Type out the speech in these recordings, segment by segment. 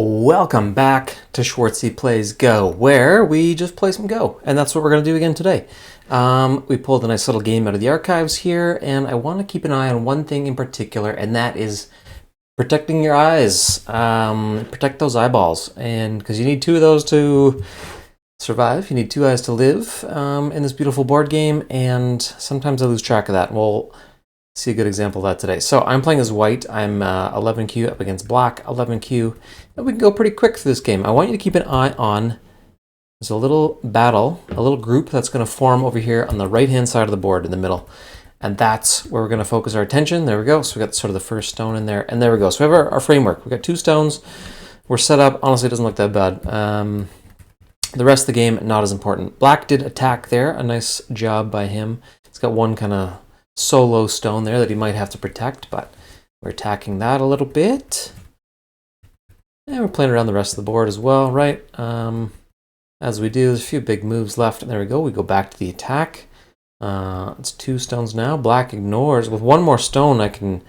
Welcome back to Schwartzy Plays Go, where we just play some Go, and that's what we're going to do again today. We pulled a nice little game out of the archives here, and I want to keep an eye on one thing in particular, and that is protecting your eyes. Protect those eyeballs, and because you need two of those to survive, you need two eyes to live in this beautiful board game, and sometimes I lose track of that. We'll see a good example of that today. So I'm playing as white. I'm 11Q up against black, 11Q. And we can go pretty quick through this game. I want you to keep an eye on, there's a little battle, a little group that's going to form over here on the right-hand side of the board in the middle. And that's where we're going to focus our attention. There we go. So we got sort of the first stone in there. And there we go. So we have our framework. We've got two stones. We're set up. Honestly, it doesn't look that bad. The rest of the game, not as important. Black did attack there. A nice job by him. He's got one kind of solo stone there that he might have to protect, but we're attacking that a little bit. And we're playing around the rest of the board as well, right? As we do, there's a few big moves left, and there we go. We go back to the attack. It's two stones now. Black ignores. With one more stone, I can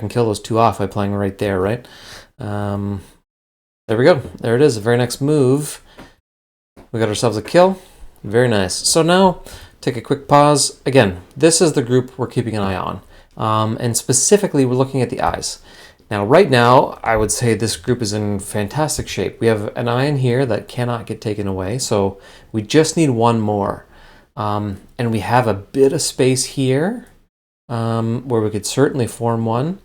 kill those two off by playing right there, right? There we go. There it is. The very next move. We got ourselves a kill. Very nice. So now, take a quick pause. Again, this is the group we're keeping an eye on. And specifically, we're looking at the eyes. Now, right now, I would say this group is in fantastic shape. We have an eye in here that cannot get taken away, so we just need one more. And we have a bit of space here where we could certainly form one.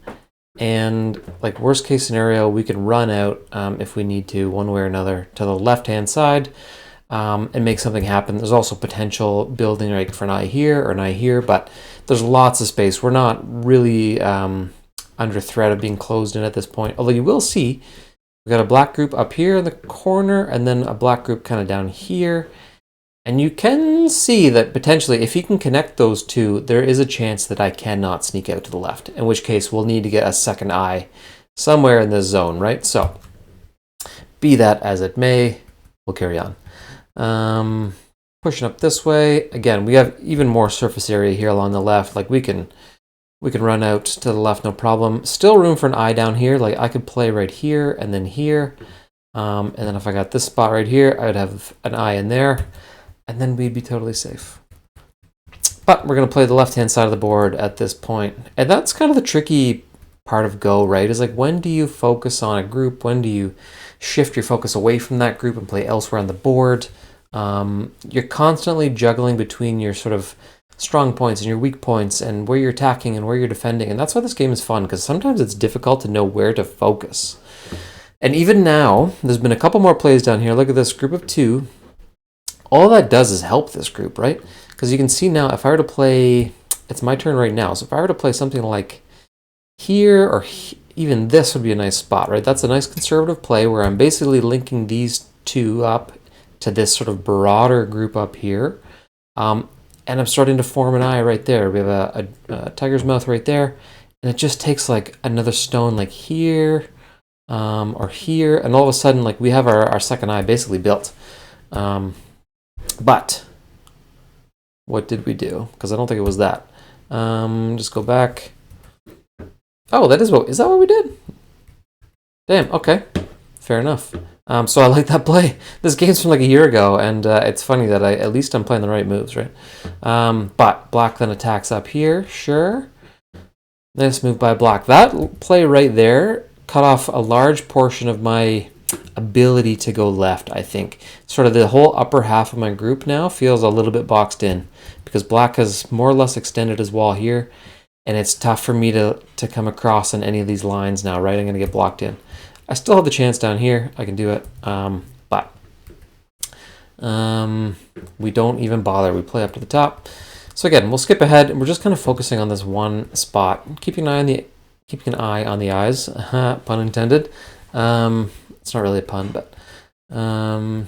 And like worst case scenario, we could run out if we need to, one way or another, to the left-hand side. And make something happen. There's also potential building right for an eye here or an eye here, but there's lots of space. We're not really under threat of being closed in at this point. Although you will see, we've got a black group up here in the corner and then a black group kind of down here. And you can see that potentially if he can connect those two, there is a chance that I cannot sneak out to the left, in which case we'll need to get a second eye somewhere in this zone, right? So be that as it may, we'll carry on. Pushing up this way. Again, we have even more surface area here along the left. Like we can run out to the left, no problem. Still room for an eye down here. Like I could play right here and then here. And then if I got this spot right here, I would have an eye in there. And then we'd be totally safe. But we're going to play the left-hand side of the board at this point. And that's kind of the tricky part of Go, right? Is like, when do you focus on a group? When do you shift your focus away from that group and play elsewhere on the board? You're constantly juggling between your sort of strong points and your weak points and where you're attacking and where you're defending. And that's why this game is fun, because sometimes it's difficult to know where to focus. And even now, there's been a couple more plays down here. Look at this group of two. All that does is help this group, right? Because you can see now, if I were to play, it's my turn right now. So if I were to play something like here or even this would be a nice spot, right? That's a nice conservative play where I'm basically linking these two up to this sort of broader group up here. And I'm starting to form an eye right there. We have a tiger's mouth right there. And it just takes like another stone like here or here. And all of a sudden, like we have our second eye basically built. But what did we do? Because I don't think it was that. Just go back. Oh, is that what we did? Damn, okay. Fair enough. So I like that play. This game's from like a year ago, and it's funny that at least I'm playing the right moves, right? But black then attacks up here, sure. Nice move by black. That play right there cut off a large portion of my ability to go left, I think. Sort of the whole upper half of my group now feels a little bit boxed in, because black has more or less extended his wall here. And it's tough for me to come across on any of these lines now, right? I'm going to get blocked in. I still have the chance down here. I can do it. But we don't even bother. We play up to the top. So again, we'll skip ahead. And we're just kind of focusing on this one spot. Keeping an eye on the eyes. Pun intended. It's not really a pun, but yeah,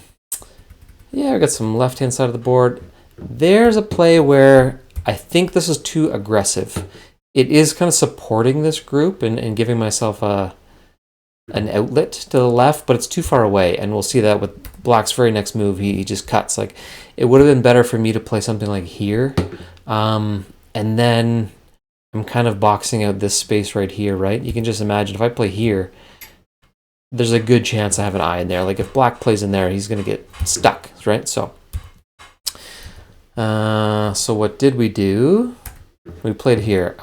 we got some left-hand side of the board. There's a play where I think this is too aggressive. It is kind of supporting this group and giving myself an outlet to the left, but it's too far away. And we'll see that with black's very next move. He just cuts. Like, it would have been better for me to play something like here. And then I'm kind of boxing out this space right here, right? You can just imagine if I play here, there's a good chance I have an eye in there. Like if black plays in there, he's going to get stuck, right? So what did we do? We played here.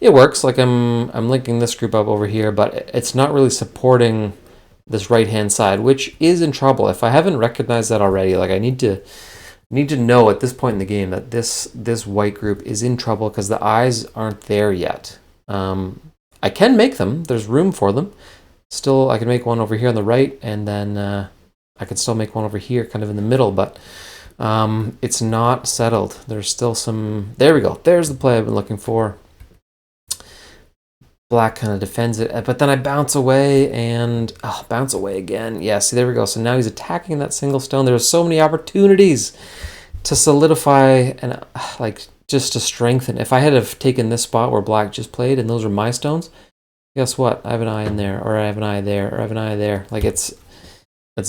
It works. Like I'm linking this group up over here, but it's not really supporting this right-hand side, which is in trouble. If I haven't recognized that already, like I need to know at this point in the game that this white group is in trouble because the eyes aren't there yet. I can make them. There's room for them. Still, I can make one over here on the right, and then I can still make one over here kind of in the middle, but it's not settled. There's still some... There we go. There's the play I've been looking for. Black kind of defends it, but then I bounce away and bounce away again. Yeah, see, there we go. So now he's attacking that single stone. There's so many opportunities to solidify and like just to strengthen. If I had have taken this spot where black just played and those are my stones, guess what? I have an eye in there, or I have an eye there, or I have an eye there. Like it's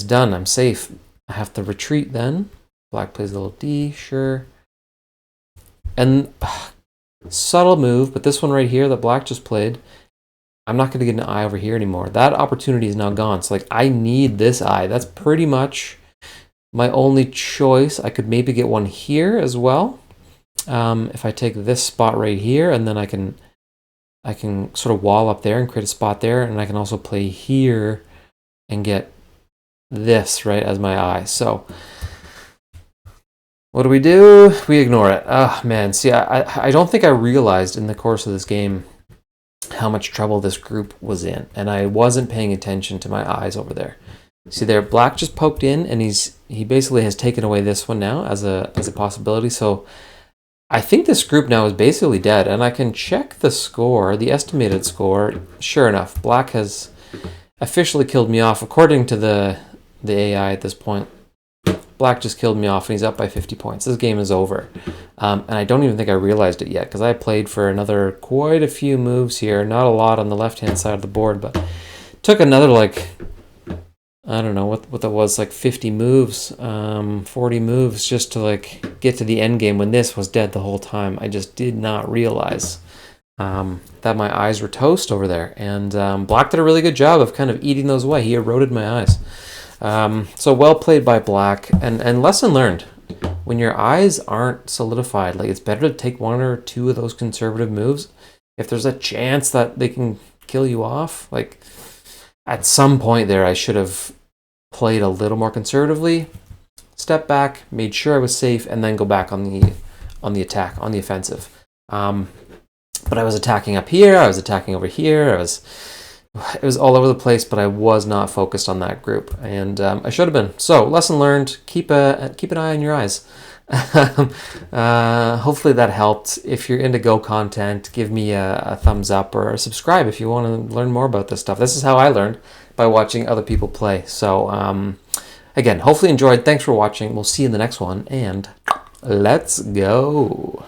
done. I'm safe. I have to retreat then. Black plays a little D, sure. And subtle move, but this one right here that black just played, I'm not going to get an eye over here anymore. That opportunity is now gone. So like I need this eye. That's pretty much my only choice. I could maybe get one here as well. If I take this spot right here, and then I can sort of wall up there and create a spot there, and I can also play here and get this right as my eye. So what do? We ignore it. Oh man, see, I don't think I realized in the course of this game how much trouble this group was in, and I wasn't paying attention to my eyes over there. See there, black just poked in, and he basically has taken away this one now as a possibility. So I think this group now is basically dead, and I can check the score, the estimated score. Sure enough, black has officially killed me off according to the AI at this point. Black just killed me off, and he's up by 50 points. This game is over. And I don't even think I realized it yet, because I played for another quite a few moves here. Not a lot on the left-hand side of the board, but took another, like, I don't know what that was, like 50 moves, 40 moves, just to, like, get to the end game when this was dead the whole time. I just did not realize that my eyes were toast over there. And black did a really good job of kind of eating those away. He eroded my eyes. So well played by black, and lesson learned. When your eyes aren't solidified, like it's better to take one or two of those conservative moves. If there's a chance that they can kill you off, like at some point there I should have played a little more conservatively, step back, made sure I was safe, and then go back on the attack, on the offensive. But I was attacking up here, I was attacking over here, it was all over the place, but I was not focused on that group, and I should have been. So, lesson learned: keep an eye on your eyes. Hopefully that helped. If you're into Go content, give me a thumbs up or subscribe if you want to learn more about this stuff. This is how I learned, by watching other people play. So, again, hopefully enjoyed. Thanks for watching. We'll see you in the next one, and let's go.